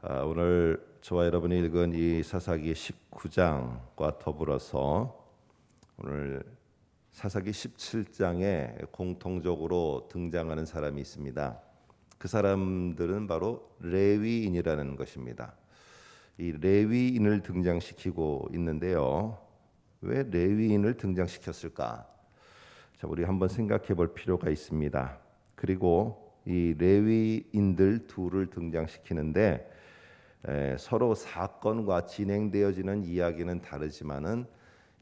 오늘 저와 여러분이 읽은 이 사사기 19장과 더불어서 오늘 사사기 17장에 공통적으로 등장하는 사람이 있습니다. 그 사람들은 바로 레위인이라는 것입니다. 이 레위인을 등장시키고 있는데요. 왜 레위인을 등장시켰을까? 자, 우리 한번 생각해 볼 필요가 있습니다. 그리고 이 레위인들 둘을 등장시키는데 서로 사건과 진행되어지는 이야기는 다르지만은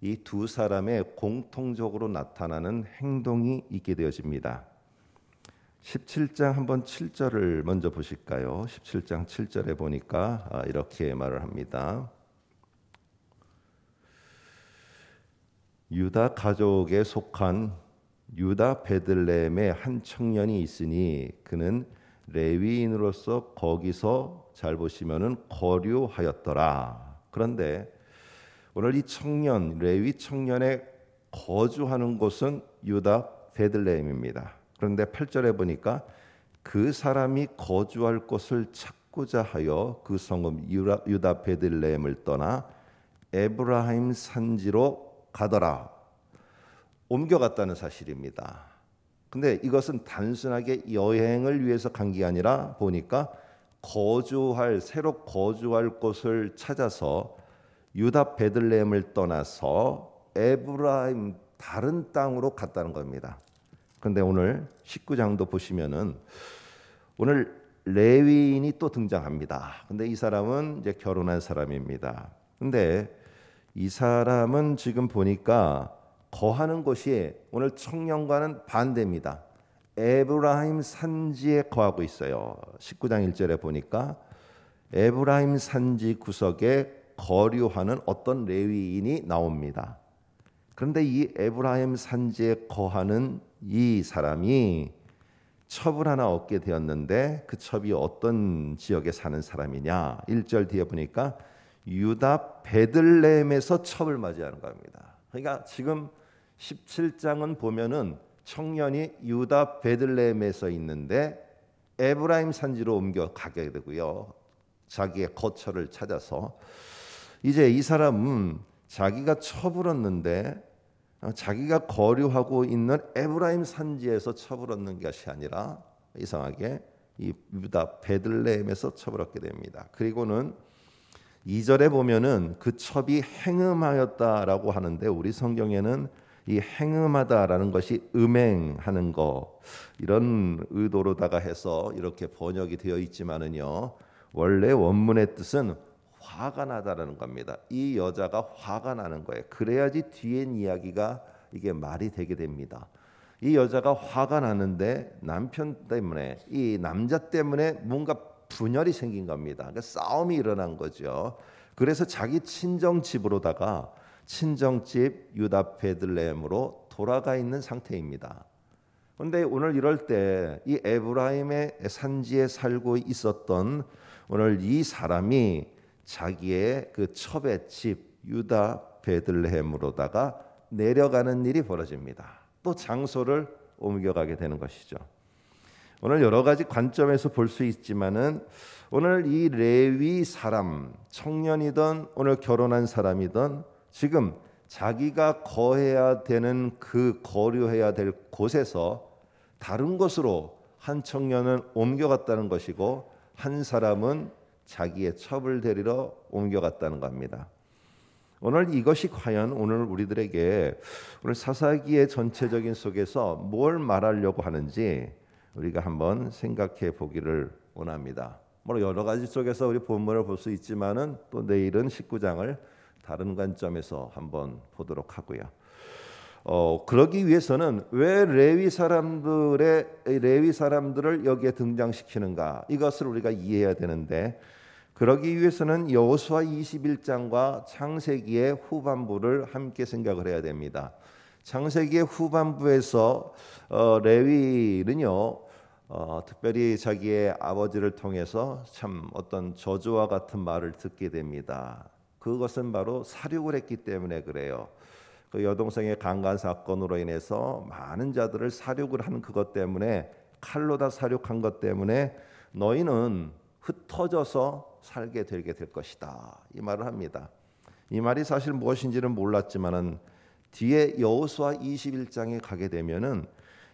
이 두 사람의 공통적으로 나타나는 행동이 있게 되어집니다. 17장 한번 7절을 먼저 보실까요? 17장 7절에 보니까 이렇게 말을 합니다. 유다 가족에 속한 유다 베들레헴의 한 청년이 있으니 그는 레위인으로서 거기서 잘 보시면은 거류하였더라. 그런데 오늘 이 청년 레위 청년의 거주하는 곳은 유다 베들레헴입니다. 그런데 8절에 보니까 그 사람이 거주할 곳을 찾고자 하여 그 성읍 유다 베들레헴을 떠나 에브라임 산지로 가더라. 옮겨갔다는 사실입니다. 근데 이것은 단순하게 여행을 위해서 간 게 아니라 보니까 새로 거주할 곳을 찾아서 유다 베들레헴을 떠나서 에브라임 다른 땅으로 갔다는 겁니다. 그런데 오늘 19장도 보시면은 오늘 레위인이 또 등장합니다. 근데 이 사람은 이제 결혼한 사람입니다. 근데 이 사람은 지금 보니까 거하는 곳이 오늘 청년과는 반대입니다. 에브라임 산지에 거하고 있어요. 19장 1절에 보니까 에브라임 산지 구석에 거류하는 어떤 레위인이 나옵니다. 그런데 이 에브라임 산지에 거하는 이 사람이 첩을 하나 얻게 되었는데 그 첩이 어떤 지역에 사는 사람이냐? 1절 뒤에 보니까 유다 베들레헴에서 첩을 맞이하는 겁니다. 그러니까 지금 17장은 보면은 청년이 유다 베들레헴에서 있는데 에브라임 산지로 옮겨 가게 되고요. 자기의 거처를 찾아서 이제 이 사람은 자기가 첩을 얻는데 자기가 거류하고 있는 에브라임 산지에서 첩을 얻는 것이 아니라 이상하게 이 유다 베들레헴에서 첩을 얻게 됩니다. 그리고는 2절에 보면은 그 첩이 행음하였다라고 하는데 우리 성경에는 이 행음하다라는 것이 음행하는 거 이런 의도로다가 해서 이렇게 번역이 되어 있지만은요. 원래 원문의 뜻은 화가 나다라는 겁니다. 이 여자가 화가 나는 거예요. 그래야지 뒤엔 이야기가 이게 말이 되게 됩니다. 이 여자가 화가 나는데 남편 때문에 이 남자 때문에 뭔가 분열이 생긴 겁니다. 그러니까 싸움이 일어난 거죠. 그래서 자기 친정집으로다가 친정집 유다 베들레헴으로 돌아가 있는 상태입니다. 그런데 오늘 이럴 때 이 에브라임의 산지에 살고 있었던 오늘 이 사람이 자기의 그 첩의 집 유다 베들레헴으로다가 내려가는 일이 벌어집니다. 또 장소를 옮겨가게 되는 것이죠. 오늘 여러 가지 관점에서 볼 수 있지만은 오늘 이 레위 사람 청년이든 오늘 결혼한 사람이든 지금 자기가 거해야 되는 그 거류해야 될 곳에서 다른 곳으로 한 청년은 옮겨갔다는 것이고 한 사람은 자기의 첩을 데리러 옮겨갔다는 겁니다. 오늘 이것이 과연 오늘 우리들에게 오늘 사사기의 전체적인 속에서 뭘 말하려고 하는지 우리가 한번 생각해 보기를 원합니다. 뭐 여러 가지 속에서 우리 본문을 볼 수 있지만은 또 내일은 19장을 다른 관점에서 한번 보도록 하고요. 그러기 위해서는 왜 레위 사람들을 여기에 등장시키는가 이것을 우리가 이해해야 되는데 그러기 위해서는 여호수아 21장과 창세기의 후반부를 함께 생각을 해야 됩니다. 창세기의 후반부에서 레위는요 특별히 자기의 아버지를 통해서 참 어떤 저주와 같은 말을 듣게 됩니다. 그것은 바로 살육을 했기 때문에 그래요. 그 여동생의 강간 사건으로 인해서 많은 자들을 살육을 한 그것 때문에 칼로 다 살육한 것 때문에 너희는 흩어져서 살게 되게 될 것이다. 이 말을 합니다. 이 말이 사실 무엇인지는 몰랐지만은 뒤에 여호수아 21장에 가게 되면은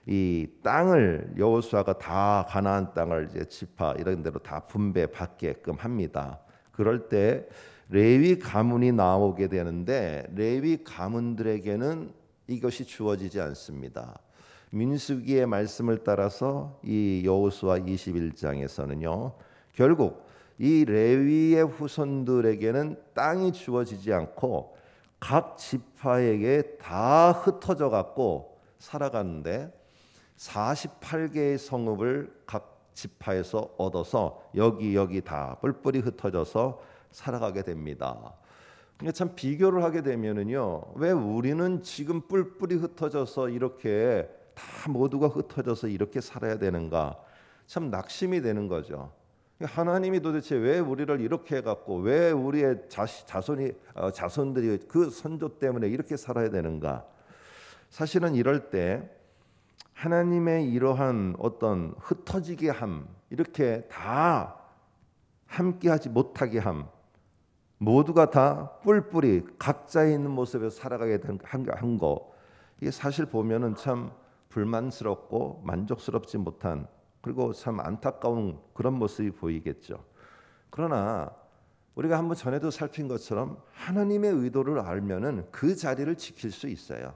이 땅을 여호수아가 다 가나안 땅을 이제 지파 이런 데로 다 분배받게끔 합니다. 그럴 때 레위 가문이 나오게 되는데 레위 가문들에게는 이것이 주어지지 않습니다. 민수기의 말씀을 따라서 이 여호수아 21장에서는요. 결국 이 레위의 후손들에게는 땅이 주어지지 않고 각 지파에게 다 흩어져 갖고 살아가는데 48개의 성읍을 각 지파에서 얻어서 여기 다 뿔뿔이 흩어져서 살아가게 됩니다. 그러니까 참 비교를 하게 되면은요, 왜 우리는 지금 뿔뿔이 흩어져서 이렇게 다 모두가 흩어져서 이렇게 살아야 되는가? 참 낙심이 되는 거죠. 하나님이 도대체 왜 우리를 이렇게 해갖고 왜 우리의 자손들이 그 선조 때문에 이렇게 살아야 되는가? 사실은 이럴 때 하나님의 이러한 어떤 흩어지게 함, 이렇게 다 함께하지 못하게 함, 모두가 다 뿔뿔이 각자 있는 모습에서 살아가게 한 거, 이게 사실 보면은 참 불만스럽고 만족스럽지 못한, 그리고 참 안타까운 그런 모습이 보이겠죠. 그러나 우리가 한번 전에도 살핀 것처럼 하나님의 의도를 알면은 그 자리를 지킬 수 있어요.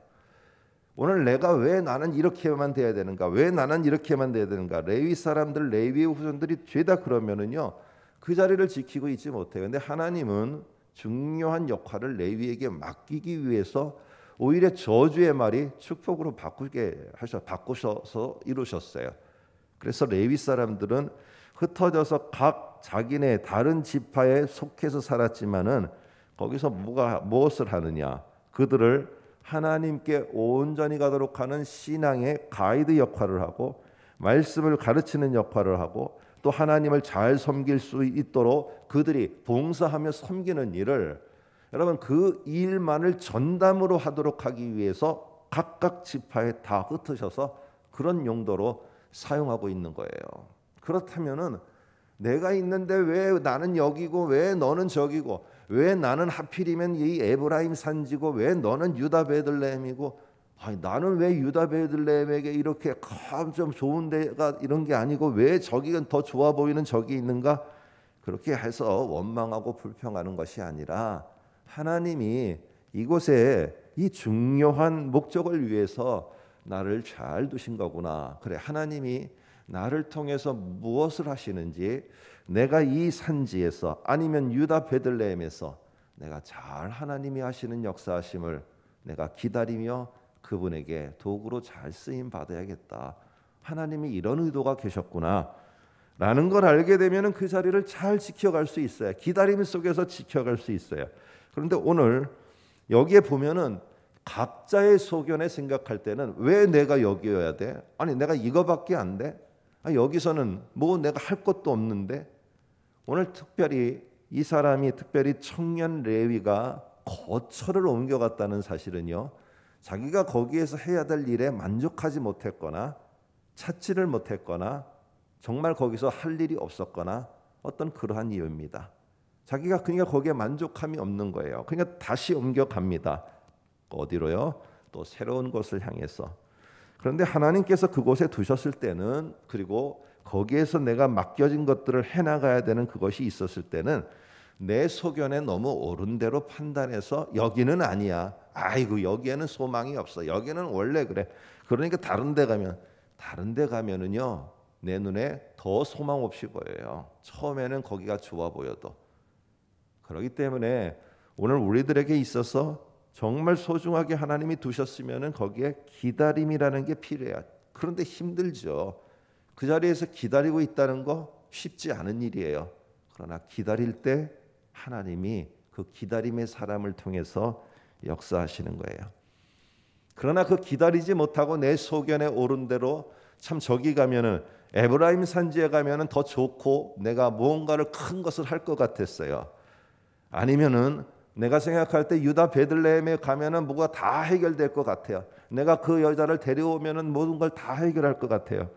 오늘 내가 왜 나는 이렇게만 돼야 되는가? 왜 나는 이렇게만 돼야 되는가? 레위 사람들, 레위의 후손들이 죄다 그러면은요, 그 자리를 지키고 있지 못해요. 근데 하나님은 중요한 역할을 레위에게 맡기기 위해서 오히려 저주의 말이 축복으로 바꾸셔서 이루셨어요. 그래서 레위 사람들은 흩어져서 각 자기네 다른 지파에 속해서 살았지만은 거기서 무엇을 하느냐? 그들을 하나님께 온전히 가도록 하는 신앙의 가이드 역할을 하고 말씀을 가르치는 역할을 하고 또 하나님을 잘 섬길 수 있도록 그들이 봉사하며 섬기는 일을, 여러분 그 일만을 전담으로 하도록 하기 위해서 각각 지파에 다 흩으셔서 그런 용도로 사용하고 있는 거예요. 그렇다면은 내가 있는데 왜 나는 여기고 왜 너는 저기고, 왜 나는 하필이면 이 에브라임 산지고 왜 너는 유다 베들레헴이고, 아니 나는 왜 유다 베들레헴에게 이렇게 좀 좋은 데가 이런 게 아니고 왜 저기가 더 좋아 보이는 저기 있는가? 그렇게 해서 원망하고 불평하는 것이 아니라 하나님이 이곳에 이 중요한 목적을 위해서 나를 잘 두신 거구나. 그래, 하나님이 나를 통해서 무엇을 하시는지 내가 이 산지에서 아니면 유다 베들레헴에서 내가 잘 하나님이 하시는 역사하심을 내가 기다리며 그분에게 도구로 잘 쓰임 받아야겠다. 하나님이 이런 의도가 계셨구나 라는 걸 알게 되면 그 자리를 잘 지켜갈 수 있어요. 기다림 속에서 지켜갈 수 있어요. 그런데 오늘 여기에 보면은 각자의 소견에 생각할 때는 왜 내가 여기여야 돼? 아니 내가 이거밖에 안 돼? 여기서는 뭐 내가 할 것도 없는데. 오늘 특별히 이 사람이 특별히 청년 레위가 거처를 옮겨갔다는 사실은요, 자기가 거기에서 해야 될 일에 만족하지 못했거나 찾지를 못했거나 정말 거기서 할 일이 없었거나 어떤 그러한 이유입니다. 자기가 그러니까 거기에 만족함이 없는 거예요. 그러니까 다시 옮겨갑니다. 어디로요? 또 새로운 곳을 향해서. 그런데 하나님께서 그곳에 두셨을 때는, 그리고 거기에서 내가 맡겨진 것들을 해나가야 되는 그것이 있었을 때는 내 소견에 너무 옳은 대로 판단해서 여기는 아니야, 아이고 여기에는 소망이 없어, 여기는 원래 그래, 그러니까 다른 데 가면은요 내 눈에 더 소망 없이 보여요. 처음에는 거기가 좋아 보여도. 그렇기 때문에 오늘 우리들에게 있어서 정말 소중하게 하나님이 두셨으면은 거기에 기다림이라는 게 필요해요. 그런데 힘들죠. 그 자리에서 기다리고 있다는 거 쉽지 않은 일이에요. 그러나 기다릴 때 하나님이 그 기다림의 사람을 통해서 역사하시는 거예요. 그러나 그 기다리지 못하고 내 소견에 오른 대로 참 저기 가면은 에브라임 산지에 가면은 더 좋고 내가 무언가를 큰 것을 할 것 같았어요. 아니면은 내가 생각할 때 유다 베들레헴에 가면은 뭐가 다 해결될 것 같아요. 내가 그 여자를 데려오면은 모든 걸 다 해결할 것 같아요.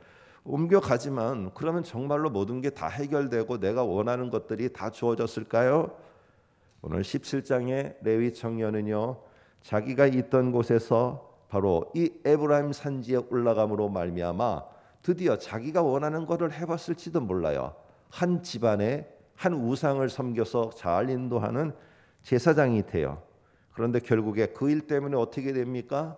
옮겨가지만 그러면 정말로 모든 게 다 해결되고 내가 원하는 것들이 다 주어졌을까요? 오늘 17장의 레위 청년은요, 자기가 있던 곳에서 바로 이 에브라임 산지에 올라감으로 말미암아 드디어 자기가 원하는 것을 해봤을지도 몰라요. 한 집안에 한 우상을 섬겨서 잘 인도하는 제사장이 돼요. 그런데 결국에 그 일 때문에 어떻게 됩니까?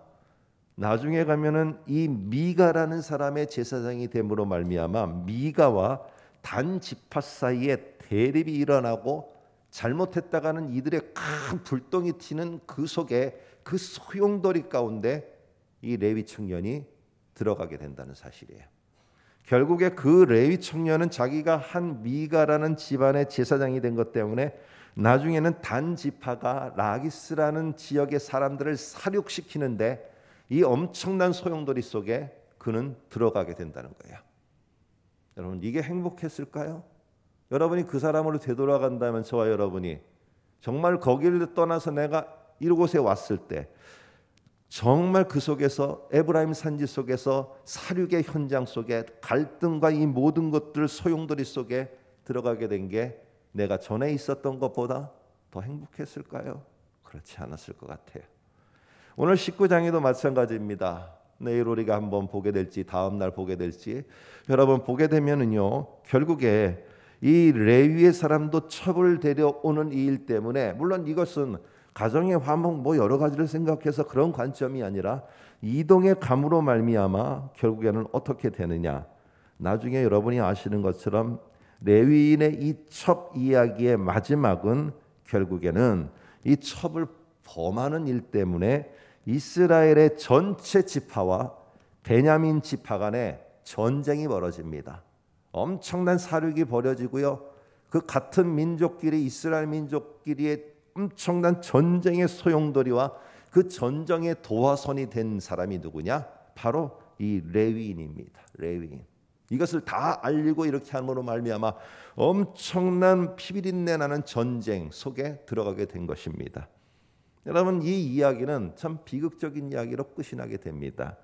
나중에 가면은 이 미가라는 사람의 제사장이 됨으로 말미암아 미가와 단 지파 사이에 대립이 일어나고 잘못했다가는 이들의 큰 불똥이 튀는 그 속에 그 소용돌이 가운데 이 레위 청년이 들어가게 된다는 사실이에요. 결국에 그 레위 청년은 자기가 한 미가라는 집안의 제사장이 된 것 때문에 나중에는 단 지파가 라기스라는 지역의 사람들을 살육시키는데 이 엄청난 소용돌이 속에 그는 들어가게 된다는 거예요. 여러분, 이게 행복했을까요? 여러분이 그 사람으로 되돌아간다면 저와 여러분이 정말 거기를 떠나서 내가 이곳에 왔을 때 정말 그 속에서 에브라임 산지 속에서 살육의 현장 속에 갈등과 이 모든 것들 소용돌이 속에 들어가게 된 게 내가 전에 있었던 것보다 더 행복했을까요? 그렇지 않았을 것 같아요. 오늘 19장에도 마찬가지입니다. 내일 우리가 한번 보게 될지 다음 날 보게 될지 여러분 보게 되면은요, 결국에 이 레위의 사람도 첩을 데려오는 이 일 때문에, 물론 이것은 가정의 화목 뭐 여러 가지를 생각해서 그런 관점이 아니라 이동의 감으로 말미암아 결국에는 어떻게 되느냐, 나중에 여러분이 아시는 것처럼 레위인의 이 첩 이야기의 마지막은 결국에는 이 첩을 범하는 일 때문에 이스라엘의 전체 지파와 베냐민 지파 간에 전쟁이 벌어집니다. 엄청난 사륙이 벌어지고요. 그 같은 민족끼리, 이스라엘 민족끼리의 엄청난 전쟁의 소용돌이와 그 전쟁의 도화선이 된 사람이 누구냐? 바로 이 레위인입니다. 레위인. 이것을 다 알리고 이렇게 함으로 말미암아 엄청난 피비린내 나는 전쟁 속에 들어가게 된 것입니다. 여러분, 이 이야기는 참 비극적인 이야기로 끝이 나게 됩니다.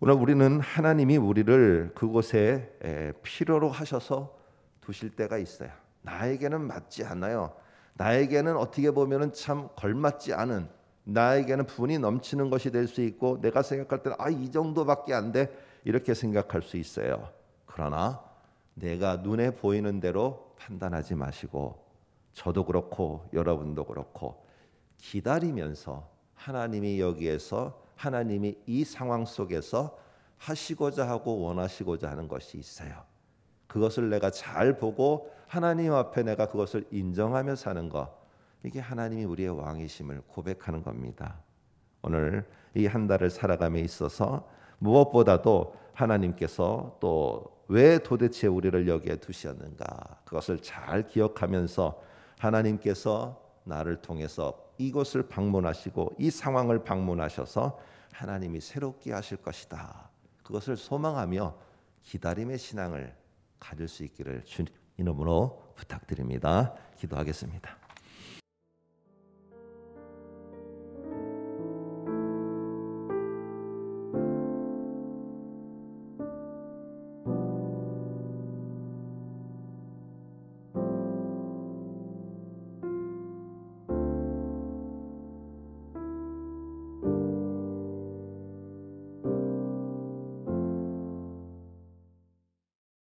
오늘 우리는 하나님이 우리를 그곳에 필요로 하셔서 두실 때가 있어요. 나에게는 맞지 않아요. 나에게는 어떻게 보면은 참 걸맞지 않은, 나에게는 분이 넘치는 것이 될 수 있고 내가 생각할 때는 이 정도밖에 안 돼 이렇게 생각할 수 있어요. 그러나 내가 눈에 보이는 대로 판단하지 마시고, 저도 그렇고 여러분도 그렇고 기다리면서 하나님이 여기에서, 하나님이 이 상황 속에서 하시고자 하고 원하시고자 하는 것이 있어요. 그것을 내가 잘 보고 하나님 앞에 내가 그것을 인정하며 사는 것, 이게 하나님이 우리의 왕이심을 고백하는 겁니다. 오늘 이 한 달을 살아감에 있어서 무엇보다도 하나님께서 또 왜 도대체 우리를 여기에 두셨는가, 그것을 잘 기억하면서 하나님께서 나를 통해서 이곳을 방문하시고 이 상황을 방문하셔서 하나님이 새롭게 하실 것이다, 그것을 소망하며 기다림의 신앙을 가질 수 있기를 주님 이름으로 부탁드립니다. 기도하겠습니다.